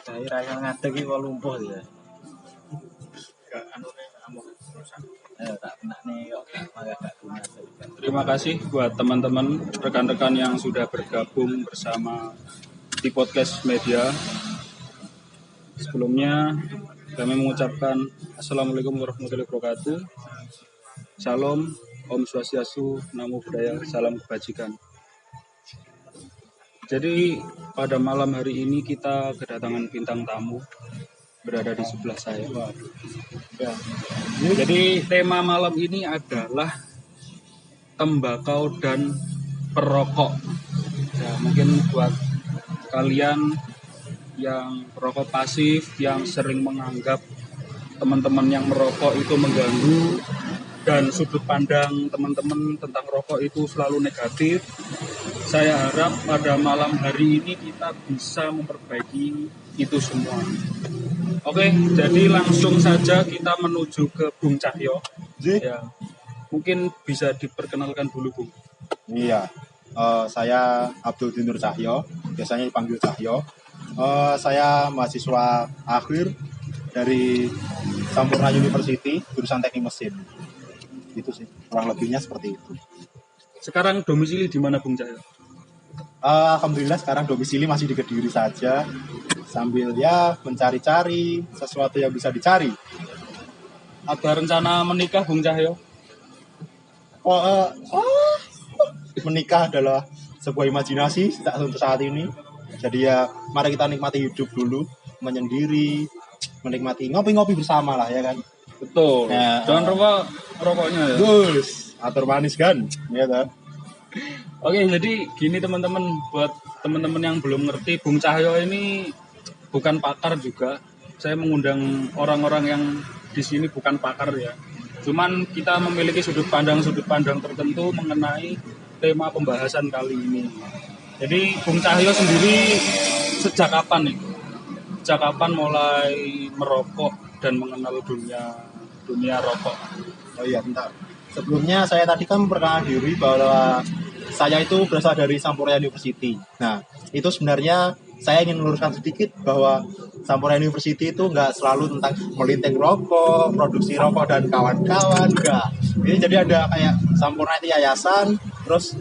Saya rasa ngadeg iki kok lumpuh ya. Tak kena nih kok agak guna. Terima kasih buat teman-teman rekan-rekan yang sudah bergabung bersama di podcast media. Sebelumnya kami mengucapkan Assalamualaikum warahmatullahi wabarakatuh. Salam, Om Swastiastu, Namo Buddhaya, salam kebajikan. Jadi pada malam hari ini kita kedatangan bintang tamu berada di sebelah saya. Ya. Jadi tema malam ini adalah tembakau dan perokok. Ya, mungkin buat kalian yang perokok pasif, yang sering menganggap teman-teman yang merokok itu mengganggu dan sudut pandang teman-teman tentang rokok itu selalu negatif, saya harap pada malam hari ini kita bisa memperbaiki itu semua. Oke, jadi langsung saja kita menuju ke Bung Cahyo. Ya, mungkin bisa diperkenalkan dulu, Bung. Iya, saya Abdul Dinur Cahyo, biasanya dipanggil Cahyo. Saya mahasiswa akhir dari Sampurna University, jurusan Teknik Mesin. Itu sih, kurang lebihnya seperti itu. Sekarang domisili di mana, Bung Cahyo? Alhamdulillah sekarang domisili masih di Kediri saja, sambil ya mencari-cari sesuatu yang bisa dicari. Ada rencana menikah, Bung Cahyo? Menikah adalah sebuah imajinasi untuk saat ini. Jadi ya mari kita nikmati hidup dulu, menyendiri, menikmati ngopi-ngopi bersama lah ya kan. Betul. Ya, jangan lupa rokoknya ya. Gus, atur manis kan, ya kan. Oke, jadi gini teman-teman, buat teman-teman yang belum ngerti, Bung Cahyo ini bukan pakar juga. Saya mengundang orang-orang yang di sini bukan pakar ya. Cuman kita memiliki sudut pandang tertentu mengenai tema pembahasan kali ini. Jadi Bung Cahyo sendiri sejak kapan nih? Sejak kapan mulai merokok dan mengenal dunia rokok? Oh iya, bentar. Sebelumnya saya tadi kan memperkenalkan diri bahwa saya itu berasal dari Sampurna University. Nah, itu sebenarnya saya ingin meluruskan sedikit bahwa Sampurna University itu nggak selalu tentang melinting rokok, produksi rokok dan kawan-kawan, enggak. Ini jadi ada kayak Sampurna itu yayasan, terus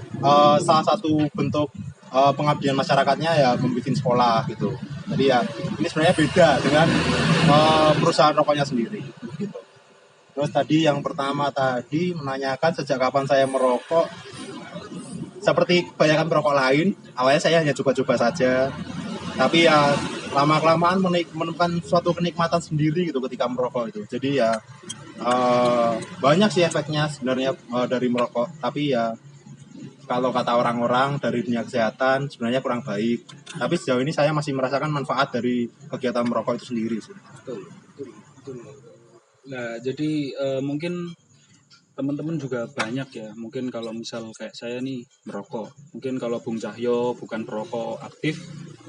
salah satu bentuk pengabdian masyarakatnya ya membuat sekolah gitu. Jadi ya ini sebenarnya beda dengan perusahaan rokoknya sendiri gitu. Terus tadi yang pertama tadi menanyakan sejak kapan saya merokok. Seperti kebanyakan perokok lain, awalnya saya hanya coba-coba saja. Tapi ya lama-kelamaan menemukan suatu kenikmatan sendiri gitu ketika merokok itu. Jadi ya banyak sih efeknya sebenarnya dari merokok. Tapi ya kalau kata orang-orang dari dunia kesehatan sebenarnya kurang baik. Tapi sejauh ini saya masih merasakan manfaat dari kegiatan merokok itu sendiri sih. Betul. Nah, jadi mungkin teman-teman juga banyak ya. Mungkin kalau misal kayak saya nih merokok, mungkin kalau Bung Cahyo bukan perokok aktif,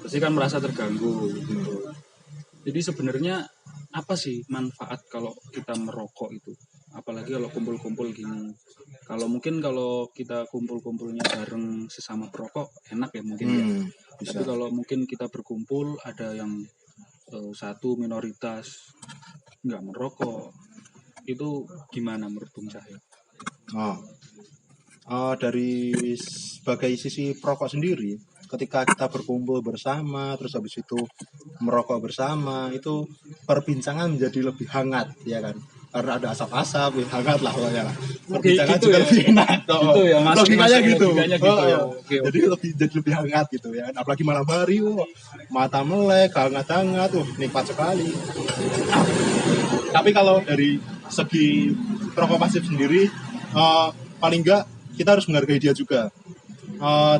pasti kan merasa terganggu gitu. Jadi sebenarnya apa sih manfaat kalau kita merokok itu? Apalagi kalau kumpul-kumpul gini. Kalau kita kumpul-kumpulnya bareng sesama perokok enak ya mungkin ya. Tapi kalau mungkin kita berkumpul ada yang satu minoritas nggak merokok, itu gimana menurut Bung Cahyo? Dari sebagai sisi perokok sendiri, ketika kita berkumpul bersama, terus habis itu merokok bersama, itu perbincangan menjadi lebih hangat, ya kan? Karena ada asap-asap, lebih hangat lah pokoknya. Perbincangan gitu juga ya? lebih enak. Gitu ya, logikanya gitu. gitu ya. Okay. Jadi lebih hangat gitu ya. Apalagi malam hari, mata melek, hangat-hangat, nikmat sekali. Tapi kalau dari segi perokok pasif sendiri, paling enggak kita harus menghargai dia juga.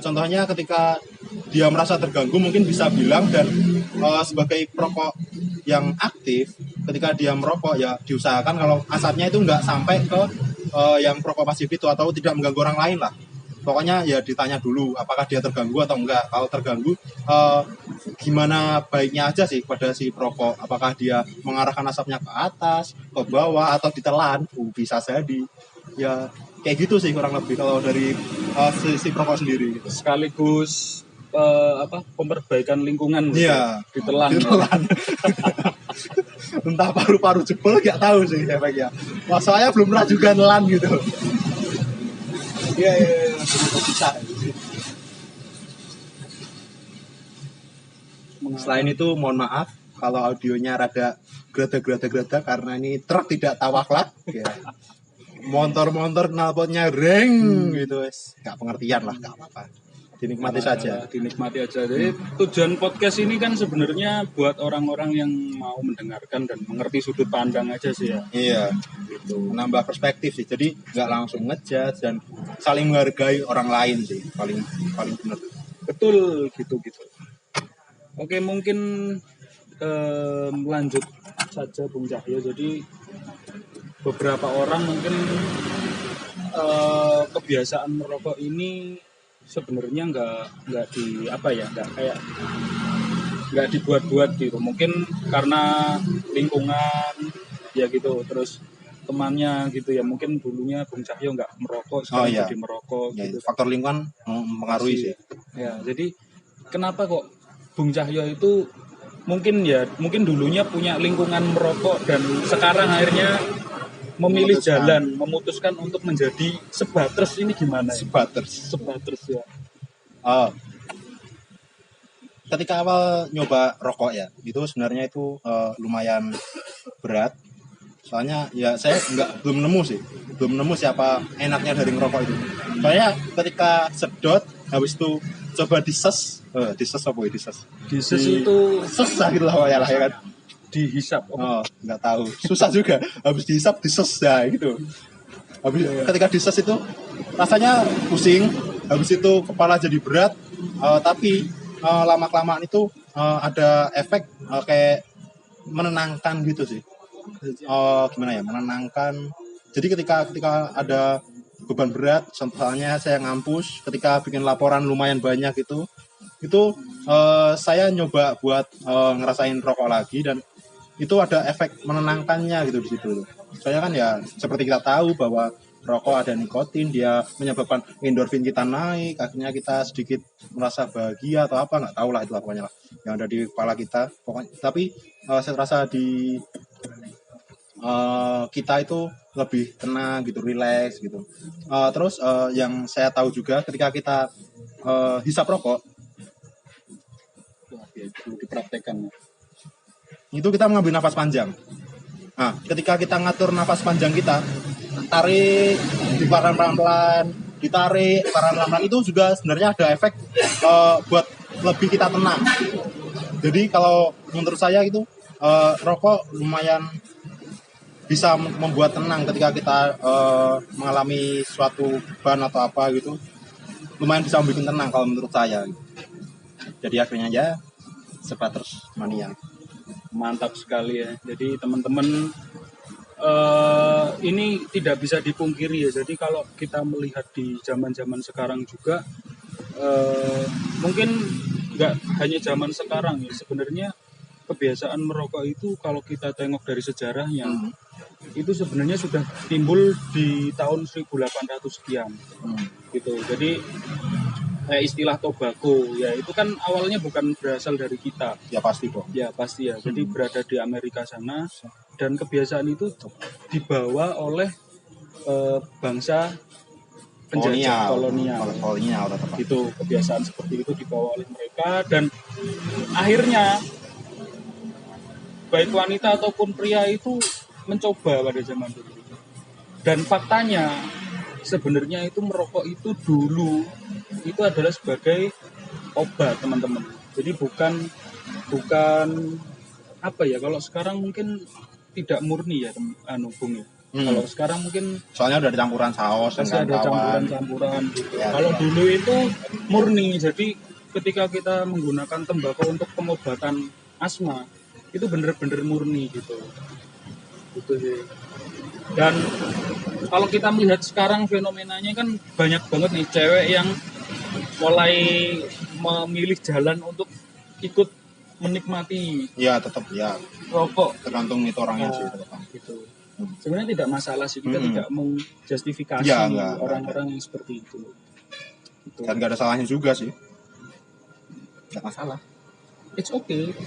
Contohnya ketika dia merasa terganggu mungkin bisa bilang, dan sebagai perokok yang aktif ketika dia merokok ya diusahakan kalau asapnya itu nggak sampai ke yang perokok pasif itu atau tidak mengganggu orang lain lah. Pokoknya ya ditanya dulu apakah dia terganggu atau enggak. Kalau terganggu gimana baiknya aja sih pada si perokok, apakah dia mengarahkan asapnya ke atas, ke bawah, atau ditelan, bisa jadi. Ya kayak gitu sih kurang lebih kalau dari sisi perokok sendiri gitu. Sekaligus perbaikan lingkungan gitu. Iya, Ditelan. Entah paru-paru jebol nggak tahu sih efeknya. Masalahnya belum pernah juga nelan gitu. Iya, bisa. Selain itu mohon maaf kalau audionya rada gerada karena ini truk tidak tawaklat ya. Motor-motor knalpotnya reng gitu wes. Gak pengertian lah, gak apa-apa. Dinikmati saja. Dinikmati aja. Jadi tujuan podcast ini kan sebenarnya buat orang-orang yang mau mendengarkan dan mengerti sudut pandang aja sih ya. Iya, gitu. Menambah perspektif sih. Jadi nggak langsung ngejudge dan saling menghargai orang lain sih. Paling benar. Betul gitu. Oke, mungkin lanjut saja Bung Cahyo. Jadi beberapa orang mungkin kebiasaan merokok ini sebenarnya nggak dibuat-buat gitu. Mungkin karena lingkungan ya gitu, terus temannya gitu ya. Mungkin dulunya Bung Cahyo nggak merokok, sekarang jadi merokok ya, gitu. Faktor lingkungan mempengaruhi sih. Ya, jadi kenapa kok Bung Cahyo itu mungkin dulunya punya lingkungan merokok dan sekarang akhirnya memutuskan untuk menjadi sebaters ini gimana? Sebaters ya. Ketika awal nyoba rokok ya, itu sebenarnya itu lumayan berat. Soalnya ya saya belum nemu siapa enaknya dari ngerokok itu. Soalnya ketika sedot, habis itu coba dises apa ya dises? Dises itu sesah gitu lah ya kan. Dihisap. Nggak tahu. Susah juga. Habis dihisap dises ya gitu. Ketika dises itu rasanya pusing, habis itu kepala jadi berat, tapi lama-kelamaan itu ada efek kayak menenangkan gitu sih. Gimana ya, menenangkan. Jadi ketika ada beban berat, contohnya saya ngampus, ketika bikin laporan lumayan banyak itu saya nyoba buat ngerasain rokok lagi dan itu ada efek menenangkannya gitu di situ. Soalnya kan ya seperti kita tahu bahwa rokok ada nikotin, dia menyebabkan endorfin kita naik, akhirnya kita sedikit merasa bahagia atau apa, nggak tahu lah itulah pokoknya lah yang ada di kepala kita. Pokoknya tapi saya rasa di kita itu lebih tenang gitu, relax gitu. Terus yang saya tahu juga ketika kita hisap rokok, itu dipraktekkan. Itu kita mengambil nafas panjang. Nah, ketika kita ngatur nafas panjang kita, tarik, dikeluarkan pelan-pelan, ditarik, pelan-pelan, itu juga sebenarnya ada efek buat lebih kita tenang. Jadi kalau menurut saya itu rokok lumayan bisa membuat tenang ketika kita mengalami suatu beban atau apa gitu. Lumayan bisa membuat tenang kalau menurut saya. Jadi akhirnya ya sebaters mania. Mantap sekali ya. Jadi teman-teman ini tidak bisa dipungkiri ya. Jadi kalau kita melihat di zaman-zaman sekarang juga mungkin nggak hanya zaman sekarang ya. Sebenarnya kebiasaan merokok itu kalau kita tengok dari sejarahnya itu sebenarnya sudah timbul di tahun 1800 sekian gitu. Jadi kayak istilah tobacco ya itu kan awalnya bukan berasal dari kita. Ya pasti dong. Ya pasti ya. Jadi berada di Amerika sana dan kebiasaan itu dibawa oleh bangsa penjajah kolonial itu. Kebiasaan seperti itu dibawa oleh mereka dan akhirnya baik wanita ataupun pria itu mencoba pada zaman dulu. Dan faktanya sebenarnya itu merokok itu dulu itu adalah sebagai obat teman-teman. Jadi bukan apa ya, kalau sekarang mungkin tidak murni ya Bung ya. Kalau sekarang mungkin soalnya udah ada campuran saus masih ada campuran gitu. Ya, kalau dulu itu murni. Jadi ketika kita menggunakan tembakau untuk pengobatan asma itu benar-benar murni gitu. Gitu sih. Dan kalau kita melihat sekarang fenomenanya kan banyak banget nih cewek yang mulai memilih jalan untuk ikut menikmati. Ya tetap ya. Rokok. Tergantung itu orangnya sih tetap. Gitu. Sebenarnya tidak masalah sih, kita tidak menjustifikasi Ya, enggak. orang-orang yang seperti itu. Gitu. Dan nggak ada salahnya juga sih. Nggak masalah. It's okay.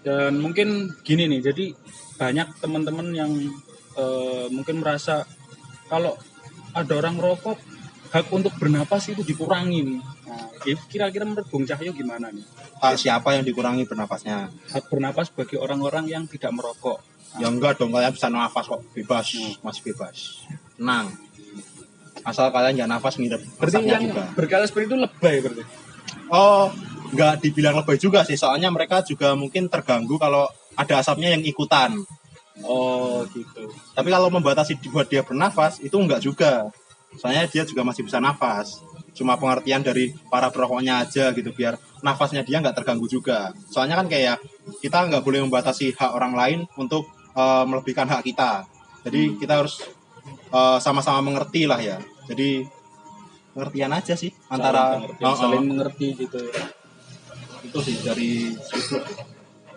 Dan mungkin gini nih, jadi banyak teman-teman yang mungkin merasa kalau ada orang merokok, hak untuk bernapas itu dikurangi nih. Nah, kira-kira menurut Bung Cahyo gimana nih? Siapa yang dikurangi bernapasnya? Hak bernapas bagi orang-orang yang tidak merokok. Ya enggak dong, kalian bisa nafas kok, bebas, masih bebas. Tenang. Asal kalian nggak nafas ngirup Berarti asapnya yang juga. berkala seperti itu lebay berarti. Oh, nggak dibilang lebay juga sih, soalnya mereka juga mungkin terganggu kalau ada asapnya yang ikutan. Oh gitu. Tapi kalau membatasi buat dia bernafas, itu enggak juga. Soalnya dia juga masih bisa nafas. Cuma pengertian dari para perokoknya aja gitu, biar nafasnya dia nggak terganggu juga. Soalnya kan kayak kita nggak boleh membatasi hak orang lain untuk melebihkan hak kita. Jadi kita harus sama-sama mengerti lah ya. Jadi pengertian aja sih antara saling mengerti gitu. Itu sih dari situ.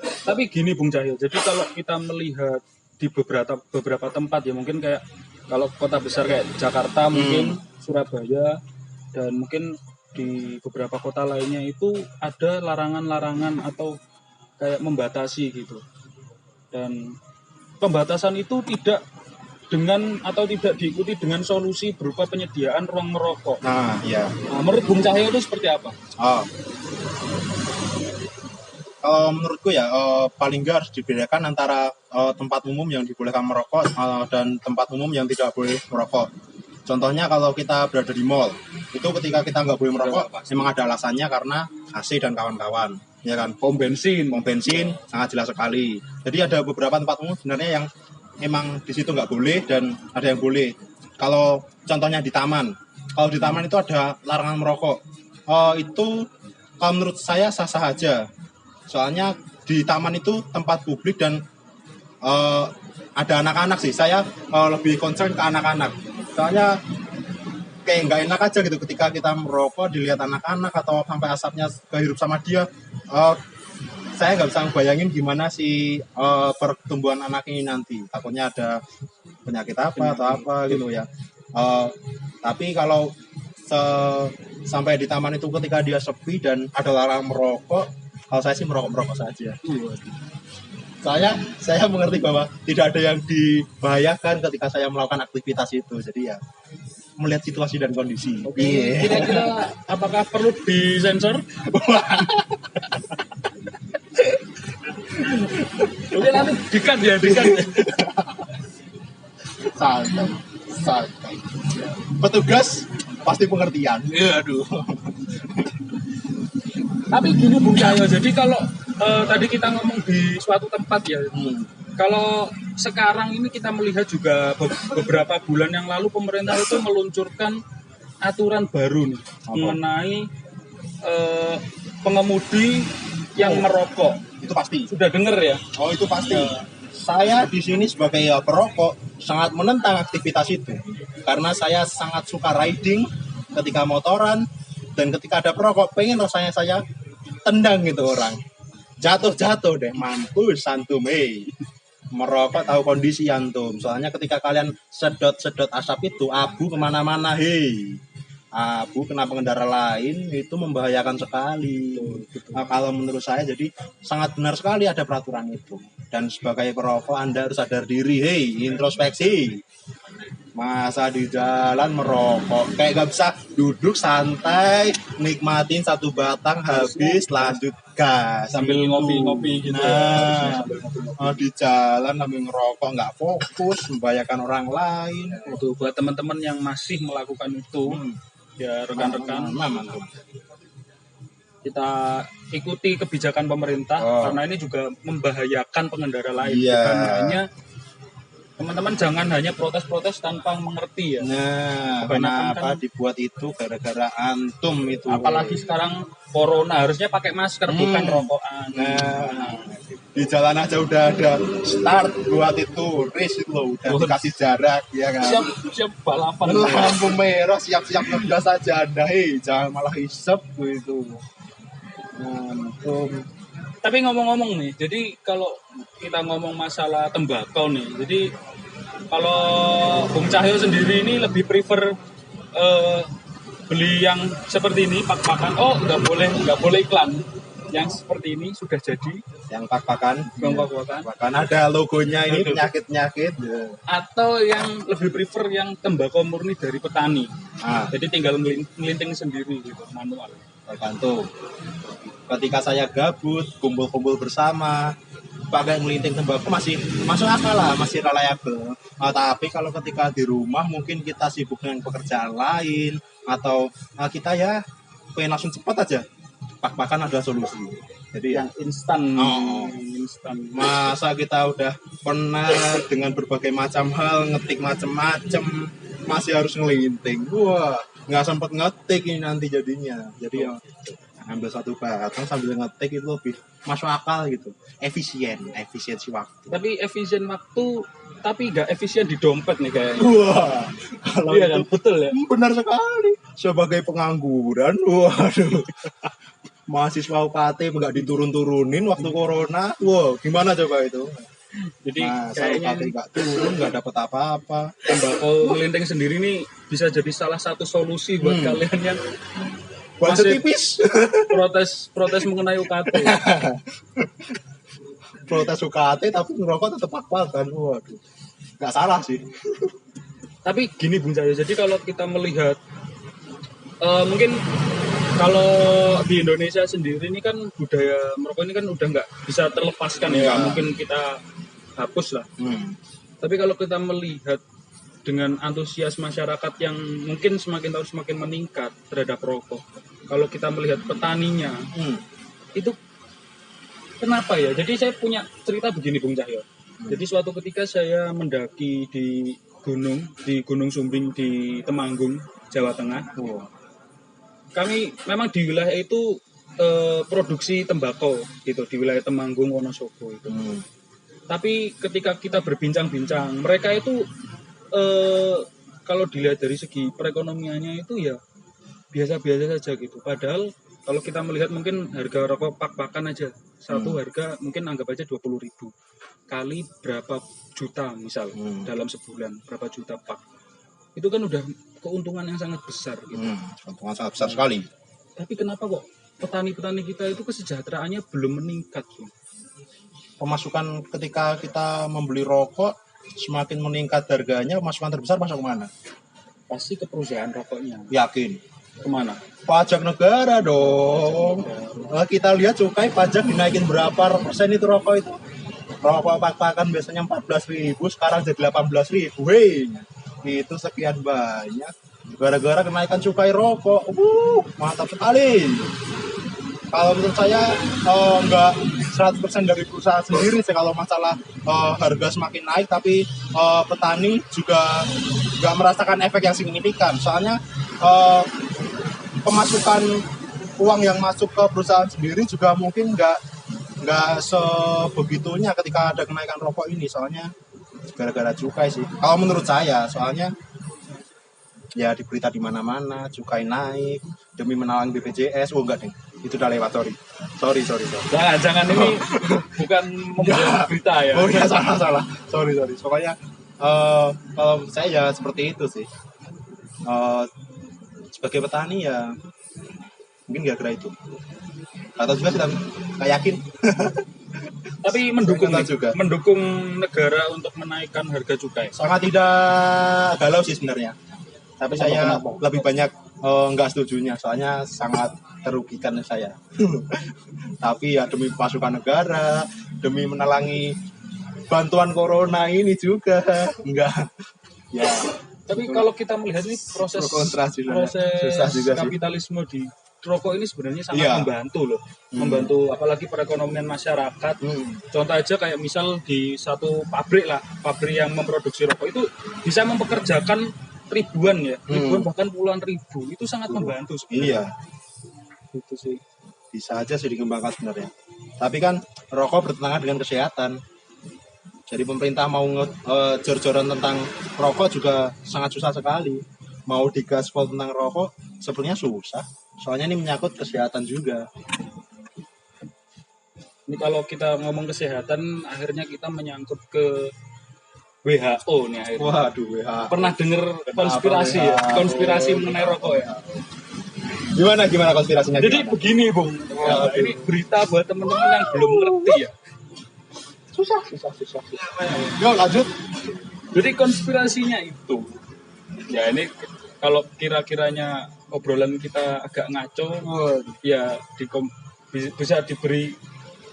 Tapi gini Bung Cahyo, jadi kalau kita melihat di beberapa tempat ya, mungkin kayak kalau kota besar kayak Jakarta, mungkin Surabaya, dan mungkin di beberapa kota lainnya itu ada larangan-larangan atau kayak membatasi gitu. Dan pembatasan itu tidak dengan atau tidak diikuti dengan solusi berupa penyediaan ruang merokok. Nah, iya. Nah, menurut Bung Cahyo itu seperti apa? Oh. Kalau menurutku ya paling nggak harus dibedakan antara tempat umum yang dibolehkan merokok dan tempat umum yang tidak boleh merokok. Contohnya kalau kita berada di mall, itu ketika kita nggak boleh merokok, memang ada alasannya karena AC dan kawan-kawan, ya kan? Pom bensin sangat jelas sekali. Jadi ada beberapa tempat umum sebenarnya yang memang di situ nggak boleh dan ada yang boleh. Kalau contohnya di taman, kalau di taman itu ada larangan merokok, itu kalau menurut saya sah-sah aja. Soalnya di taman itu tempat publik dan ada anak-anak sih. Saya lebih concern ke anak-anak. Soalnya kayak nggak enak aja gitu ketika kita merokok dilihat anak-anak atau sampai asapnya kehirup sama dia. Saya nggak bisa bayangin gimana sih pertumbuhan anak ini nanti. Takutnya ada penyakit apa atau apa gitu ya. Tapi kalau sampai di taman itu ketika dia sepi dan ada larangan merokok, kalau saya sih merokok saja. Soalnya saya mengerti bahwa tidak ada yang dibahayakan ketika saya melakukan aktivitas itu. Jadi ya melihat situasi dan kondisi. Oke. Kira-kira apakah perlu disensor? Oke, nanti dikat ya. Santai. Petugas pasti pengertian. Aduh. Tapi gini Bung Cahyo, jadi kalau tadi kita ngomong di suatu tempat ya, kalau sekarang ini kita melihat juga beberapa bulan yang lalu pemerintah itu meluncurkan aturan baru nih, mengenai pengemudi yang merokok. Itu pasti. Sudah dengar ya? Oh, itu pasti. Saya di sini sebagai perokok sangat menentang aktivitas itu karena saya sangat suka riding ketika motoran, dan ketika ada perokok pengen rasanya saya tendang gitu orang, jatuh deh, mampus antum. Merokok tahu kondisi antum, soalnya ketika kalian sedot asap itu abu kemana-mana, abu kena pengendara lain itu membahayakan sekali. Nah, kalau menurut saya jadi sangat benar sekali ada peraturan itu, dan sebagai perokok Anda harus sadar diri, introspeksi. Masa di jalan merokok, kayak gak bisa duduk santai nikmatin satu batang habis lanjut gas Sambil ngopi-ngopi gitu. Di jalan sambil ngerokok nggak fokus, membahayakan orang lain. Itu buat teman-teman yang masih melakukan itu, ya rekan-rekan, kita ikuti kebijakan pemerintah karena ini juga membahayakan pengendara lain. Bukan hanya teman-teman, jangan hanya protes-protes tanpa mengerti ya. Nah, kenapa dibuat itu gara-gara antum itu. Apalagi sekarang corona, harusnya pakai masker bukan rokokan. Nah, di jalan aja udah ada start buat itu, race itu loh, udah dikasih jarak ya kan. Siap balapan. Lampu merah siap-siap ngegas aja Anda, jangan malah isep gitu. Antum Tapi ngomong-ngomong nih, jadi kalau kita ngomong masalah tembakau nih, jadi kalau Bung Cahyo sendiri ini lebih prefer beli yang seperti ini pak-pakan. Oh, nggak boleh iklan. Yang seperti ini sudah jadi. Yang pak-pakan. Yang pak-pakan. Bahkan ada logonya ini penyakit-penyakit. Atau yang lebih prefer yang tembakau murni dari petani. Jadi tinggal melinting sendiri gitu, manual. Tergantung. Ketika saya gabut, kumpul-kumpul bersama, pakai melinting tembakau masih masuk akal lah, masih reliable. Tapi kalau ketika di rumah mungkin kita sibuk dengan pekerjaan lain atau kita ya pengen langsung cepat aja, pak-pakan ada solusi. Jadi yang instan. Instan. Masa kita udah pernah dengan berbagai macam hal ngetik macam-macam masih harus ngelinting. Wah, nggak sempet ngetik ini nanti jadinya. Jadi ya ambil satu batang sambil ngetik itu lebih masuk akal gitu, efisiensi waktu. Tapi efisien waktu, tapi nggak efisien di dompet nih kayaknya. Wah, kalau iya itu kan, betul ya. Benar sekali. Sebagai pengangguran, waduh, mahasiswa UKT nggak diturun-turunin waktu corona, wah gimana coba itu? Jadi kayaknya nggak turun, nggak dapat apa-apa. Tembakau melinting sendiri nih bisa jadi salah satu solusi buat kalian yang masih tipis. protes mengenai UKT. Protes UKT tapi ngerokok tetap pak-pakan. Waduh, nggak salah sih. Tapi gini Bung Cahyo, jadi kalau kita melihat mungkin kalau di Indonesia sendiri ini kan budaya merokok ini kan udah nggak bisa terlepaskan ya, mungkin kita hapus lah. Tapi kalau kita melihat dengan antusias masyarakat yang mungkin semakin tahun semakin meningkat terhadap rokok, kalau kita melihat petaninya, itu kenapa ya? Jadi saya punya cerita begini Bung Cahyo. Jadi suatu ketika saya mendaki di Gunung Sumbing di Temanggung, Jawa Tengah. Kami memang di wilayah itu produksi tembakau gitu, di wilayah Temanggung, Wonosobo itu. Tapi ketika kita berbincang-bincang, mereka itu kalau dilihat dari segi perekonomiannya itu ya biasa-biasa saja gitu. Padahal kalau kita melihat mungkin harga rokok pak-pakan aja satu harga mungkin anggap aja 20.000 kali berapa juta misal dalam sebulan berapa juta pak, itu kan udah keuntungan yang sangat besar gitu. Keuntungan sangat besar sekali. Tapi kenapa kok petani-petani kita itu kesejahteraannya belum meningkat? Pemasukan ketika kita membeli rokok semakin meningkat harganya, masukan terbesar masuk kemana? Pasti ke perusahaan rokoknya. Yakin? Kemana? Pajak negara dong. Nah, kita lihat cukai pajak dinaikin berapa persen itu rokok itu. Rokok pak-pakan biasanya 14.000, sekarang jadi 18.000. Hei, itu sekian banyak. Gara-gara kenaikan cukai rokok. Mantap sekali. Kalau menurut saya enggak 100% dari perusahaan sendiri sih kalau masalah harga semakin naik, tapi petani juga nggak merasakan efek yang signifikan. Soalnya pemasukan uang yang masuk ke perusahaan sendiri juga mungkin nggak sebegitunya ketika ada kenaikan rokok ini. Soalnya gara-gara cukai sih. Kalau menurut saya, soalnya ya di berita di mana-mana cukai naik demi menalangi BPJS. Enggak deh. Itu udah lewat, sorry. Jangan ini bukan membuat berita ya. Oh ya, salah. Sorry. Pokoknya kalau saya ya seperti itu sih. Sebagai petani ya mungkin gara-gara itu. Atau juga kita nggak yakin. Tapi mendukung negara untuk menaikkan harga cukai. Sangat tidak galau sih sebenarnya. Tapi saya lebih banyak nggak setujunya, soalnya sangat terugikan saya. Tapi ya demi pasukan negara, demi menalangi bantuan corona ini juga enggak. Ya. Tapi kalau kita melihat ini proses kapitalisme di rokok ini sebenarnya sangat membantu loh. Membantu apalagi perekonomian masyarakat. Contoh aja kayak misal di satu pabrik yang memproduksi rokok itu bisa mempekerjakan ribuan bahkan puluhan ribu. Itu sangat membantu sebenarnya. Iya. Itu sih bisa aja sih dikembangkan sebenarnya. Tapi kan rokok bertentangan dengan kesehatan. Jadi pemerintah mau jor-joran tentang rokok juga sangat susah sekali. Mau digaspol tentang rokok sebenarnya susah. Soalnya ini menyangkut kesehatan juga. Ini kalau kita ngomong kesehatan, akhirnya kita menyangkut ke WHO nih akhirnya. Waduh, WHO. Pernah dengar konspirasi ya? WHO? Konspirasi mengenai rokok ya? Gimana konspirasinya? Jadi gimana? begini, Bung. Ya, ini berita buat teman-teman yang belum ngerti ya. susah. Yo, lanjut. Jadi konspirasinya itu, ya ini kalau kira-kiranya obrolan kita agak ngaco, ya bisa diberi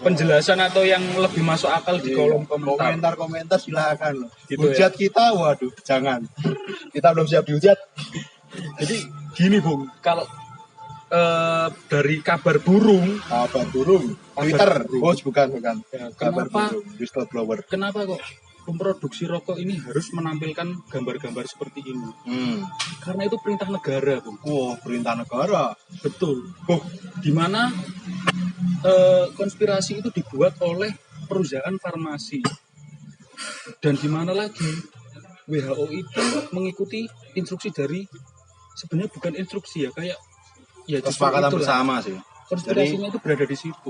penjelasan atau yang lebih masuk akal di kolom komentar. Komentar silakan loh. Gitu Hujat kita, waduh, jangan. Kita belum siap dihujat. Jadi gini, Bung, kalau dari kabar burung, Twitter. burung. Oh, bukan. Ya, Kabar kenapa burung, whistleblower. kenapa kok pemproduksi rokok ini harus menampilkan gambar-gambar seperti ini? Karena itu perintah negara, Bung. Oh, perintah negara. Betul. Di mana konspirasi itu dibuat oleh perusahaan farmasi. Dan di mana lagi WHO itu mengikuti instruksi dari, sebenarnya bukan instruksi ya, kayak ya justru Kesepakatan itulah. bersama sih. Konspirasinya itu berada di situ.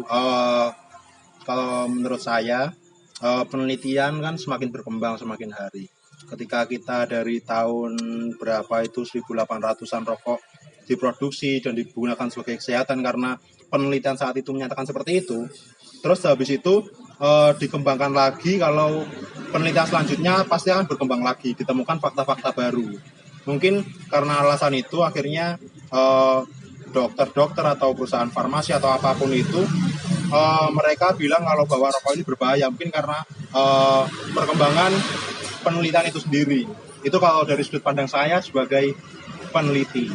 Kalau menurut saya penelitian kan semakin berkembang semakin hari. Ketika kita dari tahun berapa itu 1800-an rokok diproduksi dan digunakan sebagai kesehatan karena penelitian saat itu menyatakan seperti itu. Terus habis itu dikembangkan lagi, kalau penelitian selanjutnya pasti akan berkembang lagi, ditemukan fakta-fakta baru. Mungkin karena alasan itu akhirnya dokter-dokter atau perusahaan farmasi atau apapun itu mereka bilang kalau bahwa rokok ini berbahaya, mungkin karena perkembangan penelitian itu sendiri. Itu kalau dari sudut pandang saya sebagai peneliti.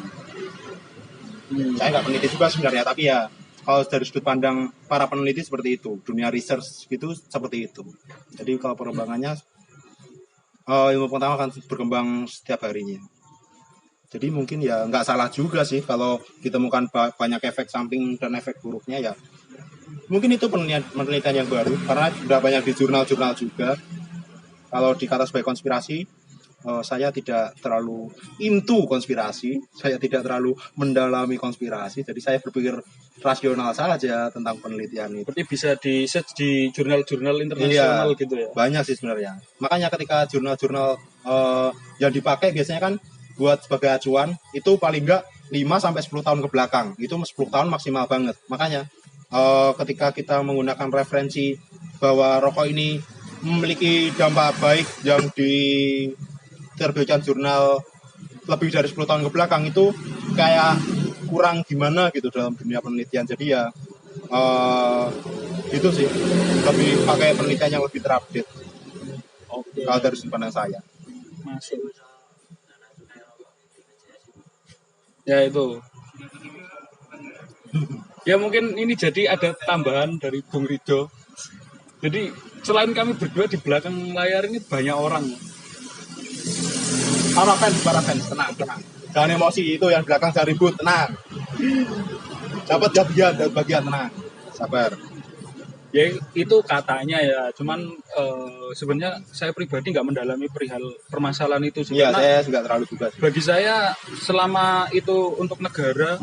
Saya nggak peneliti juga sebenarnya, tapi ya kalau dari sudut pandang para peneliti seperti itu, dunia research gitu seperti itu. Jadi kalau perkembangannya ilmu pengetahuan akan berkembang setiap harinya. Jadi mungkin ya nggak salah juga sih kalau ditemukan banyak efek samping dan efek buruknya ya. Mungkin itu penelitian yang baru karena sudah banyak di jurnal-jurnal juga. Kalau dikata sebagai konspirasi, saya tidak terlalu into konspirasi, saya tidak terlalu mendalami konspirasi, jadi saya berpikir rasional saja tentang penelitian itu. Seperti bisa di search di jurnal-jurnal internasional gitu ya. Banyak sih sebenarnya. Makanya ketika jurnal-jurnal yang dipakai biasanya kan buat sebagai acuan itu paling enggak 5-10 tahun ke belakang. Itu 10 tahun maksimal banget. Makanya ketika kita menggunakan referensi bahwa rokok ini memiliki dampak baik yang diterbitkan jurnal lebih dari 10 tahun ke belakang, itu kayak kurang gimana gitu dalam dunia penelitian. Jadi ya itu sih, lebih pakai penelitian yang lebih terupdate. Oke. Kalau dari sudut pandang saya. Masuk. Ya itu. Ya mungkin ini jadi ada tambahan dari Bung Rido. Jadi selain kami berdua di belakang layar ini banyak orang. Para fans, tenang. Jangan emosi, itu yang belakang jangan ribut, tenang. Dapat bagian, tenang. Sabar. Ya itu katanya ya, cuman sebenarnya saya pribadi nggak mendalami perihal permasalahan itu sih. Iya, Karena saya juga terlalu juga. bagi saya selama itu untuk negara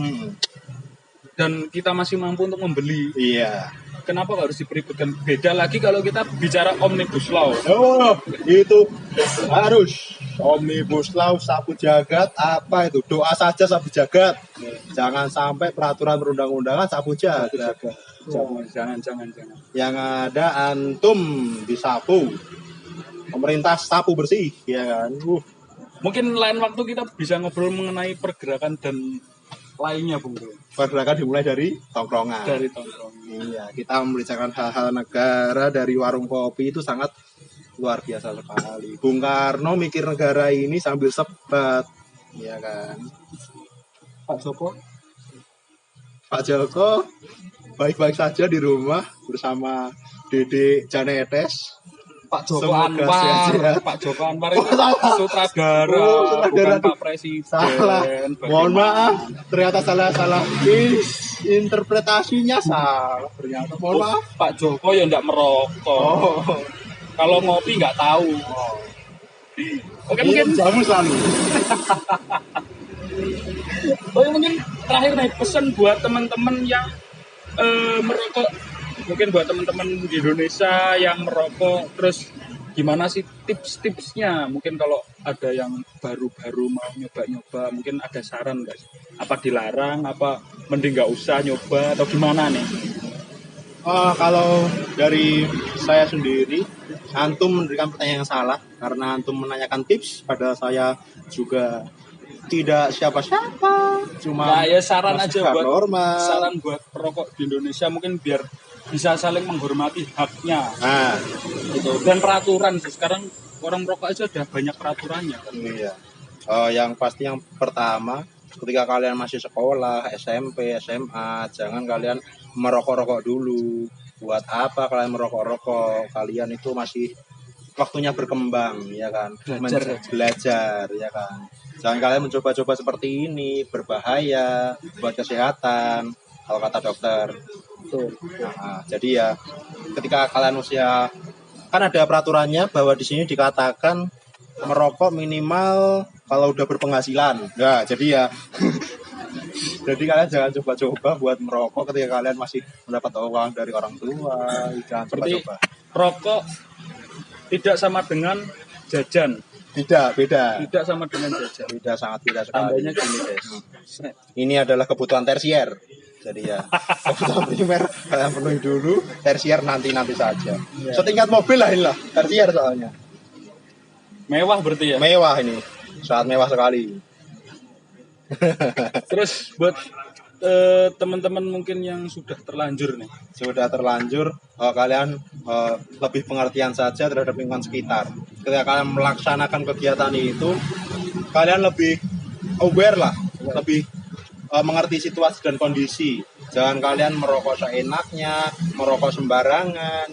dan kita masih mampu untuk membeli, Iya. kenapa harus dipeributkan? Beda lagi kalau kita bicara omnibus law. Oh, itu harus omnibus law sapu jagat, apa itu? Doa saja sapu jagat. Jangan sampai peraturan perundang-undangan sapu jagat. Jangan. Yang ada antum disapu. Pemerintah sapu bersih, ya kan? Mungkin lain waktu kita bisa ngobrol mengenai pergerakan dan lainnya, Bung. Pergerakan dimulai dari tongkrongan. Dari tongkrong. Iya, kita membicarakan hal-hal negara dari warung kopi itu sangat luar biasa sekali. Bung Karno mikir negara ini sambil sebat, ya kan? Pak Joko baik-baik saja di rumah bersama Dede Janetes. Pak Joko Semoga Anwar, sehat-sehat. Pak Joko Anwar itu salah. sutradara, Sutradara. bukan Pak Presiden. Salah. Mohon maaf, ternyata salah. Interpretasinya salah. Ternyata mohon maaf. Pak Joko ya enggak merokok. Kalau ngopi nggak tahu. Oke, mungkin jamu selalu. mungkin terakhir nih pesan buat teman-teman yang merokok mungkin buat teman-teman di Indonesia yang merokok, terus gimana sih tips-tipsnya? Mungkin kalau ada yang baru-baru mau nyoba-nyoba, mungkin ada saran nggak sih? Apa dilarang, apa mending nggak usah nyoba, atau gimana nih? Kalau dari saya sendiri, antum memberikan pertanyaan yang salah karena antum menanyakan tips pada saya juga tidak siapa-siapa, cuma Ya saran aja masyarakat buat normal. saran buat perokok di Indonesia mungkin biar bisa saling menghormati haknya Nah, gitu. Dan peraturan sih sekarang orang merokok aja udah banyak peraturannya kan. iya. Yang pasti yang pertama, ketika kalian masih sekolah, SMP, SMA, jangan kalian merokok-rokok dulu. Buat apa kalian merokok-rokok? Kalian itu masih waktunya berkembang, ya kan? Belajar, ya kan? Jangan kalian mencoba-coba seperti ini, berbahaya buat kesehatan, kalau kata dokter. Betul. Nah, jadi ya, ketika kalian usia, kan ada peraturannya bahwa di sini dikatakan merokok minimal kalau udah berpenghasilan. Nah, jadi ya jadi kalian jangan coba-coba buat merokok ketika kalian masih mendapat uang dari orang tua. Jangan Berarti coba-coba. rokok tidak sama dengan jajan. Tidak, beda. Tidak sama dengan jajan. Beda, sangat beda sekali. Tandanya gini guys. Ini adalah kebutuhan tersier. Jadi ya, kebutuhan primer kalian penuhi dulu, tersier nanti-nanti saja. Setingkat mobil lah inilah, tersier soalnya. Mewah berarti ya. Mewah ini, sangat mewah sekali. Terus buat teman-teman mungkin yang sudah terlanjur nih. Sudah terlanjur, kalian lebih pengertian saja terhadap lingkungan sekitar. Ketika kalian melaksanakan kegiatan itu, kalian lebih aware lah, lebih mengerti situasi dan kondisi. Jangan kalian merokok seenaknya, merokok sembarangan.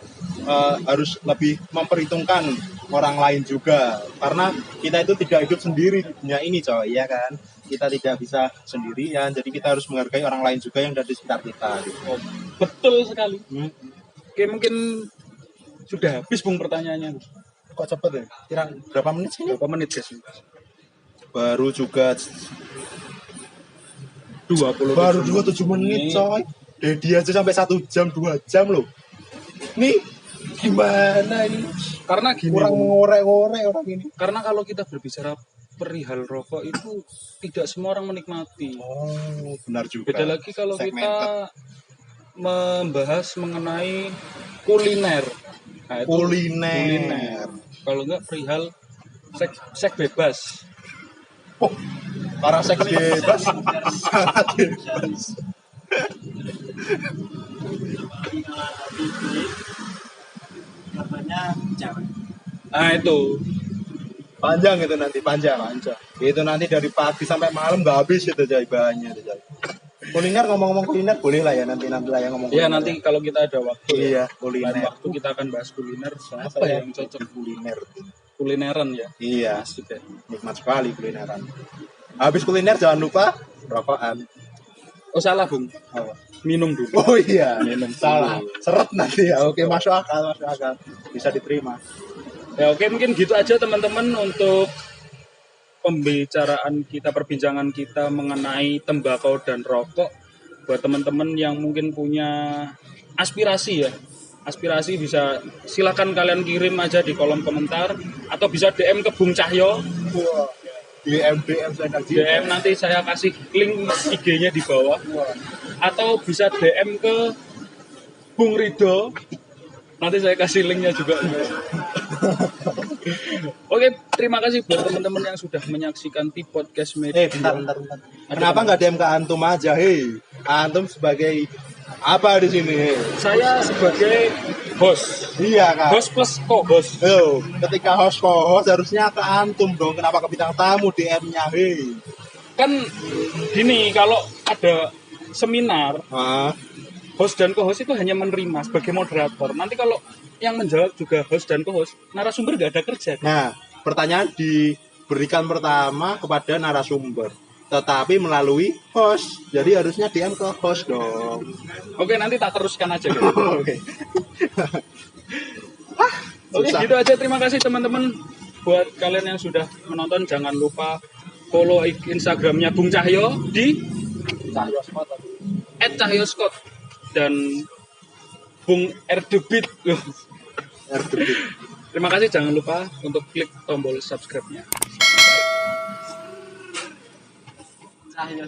Harus lebih memperhitungkan orang lain juga, karena kita itu tidak hidup sendiri di dunia ini, coy, ya kan? Kita tidak bisa sendirian, jadi kita harus menghargai orang lain juga yang ada di sekitar kita. Gitu. Oh, betul sekali. Oke, mungkin sudah habis Bung pertanyaannya. Kok cepet ya? Kira berapa menit sih ini? Berapa menit guys? Baru juga 27 baru 27 menit, coy. Dedi aja sampai 1 jam 2 jam loh. Nih gimana ini? Karena gini, Kurang ngorek-ngorek orang ini. karena kalau kita berbicara perihal rokok itu tidak semua orang menikmati. Oh, benar juga. Beda lagi kalau Segmented. kita membahas mengenai kuliner. Nah, itu Kuliner. Kalau enggak perihal seks bebas. Oh, para seks bebas. Sangat bebas. Nah itu Panjang itu nanti, panjang. Itu nanti dari pagi sampai malam nggak habis itu jawabannya. Kuliner, ngomong-ngomong kuliner boleh lah ya, nanti lah yang ngomong. ya kuliner. nanti kalau kita ada waktu Iya, lain kuliner. waktu kita akan bahas kuliner. Apa Apa ya yang cocok kuliner? kulineran ya? Iya, Asik ya. nikmat sekali kulineran. Habis kuliner jangan lupa rokokan. Oh salah Bung, Apa? minum dulu. Oh iya, Minum salah. dulu. Seret nanti ya. Oke, masuk akal. Bisa diterima. Ya oke, mungkin gitu aja teman-teman untuk perbincangan kita mengenai tembakau dan rokok. Buat teman-teman yang mungkin punya aspirasi ya, aspirasi bisa silakan kalian kirim aja di kolom komentar atau bisa DM ke Bung Cahyo. Wah, DM saya kasih. DM nanti saya kasih link IG-nya di bawah. Atau bisa DM ke Bung Rido. Nanti saya kasih linknya juga. Oke, terima kasih buat teman-teman yang sudah menyaksikan di podcast media. Bentar. Kenapa nggak DM ke antum aja, hei? Antum sebagai apa di sini, hei? Saya sebagai host. Iya kan? Host plus co-host. Yo, ketika host co-host harusnya ke antum dong. Kenapa ke bintang tamu DM-nya, hei? Kan gini, kalau ada seminar, Ah, host dan co-host itu hanya menerima sebagai moderator. Nanti kalau yang menjawab juga host dan co-host, narasumber nggak ada kerja. nah, pertanyaan diberikan pertama kepada narasumber, tetapi melalui host. Jadi harusnya DM ke host dong. Oke, nanti tak teruskan aja. Guys. Oke. Oke, Susah. gitu aja. Terima kasih teman-teman. Buat kalian yang sudah menonton, jangan lupa follow Instagramnya Bung Cahyo di @cahyoskot dan Bung Erdebit. Erdebit. Terima kasih, jangan lupa untuk klik tombol subscribe-nya. Cahaya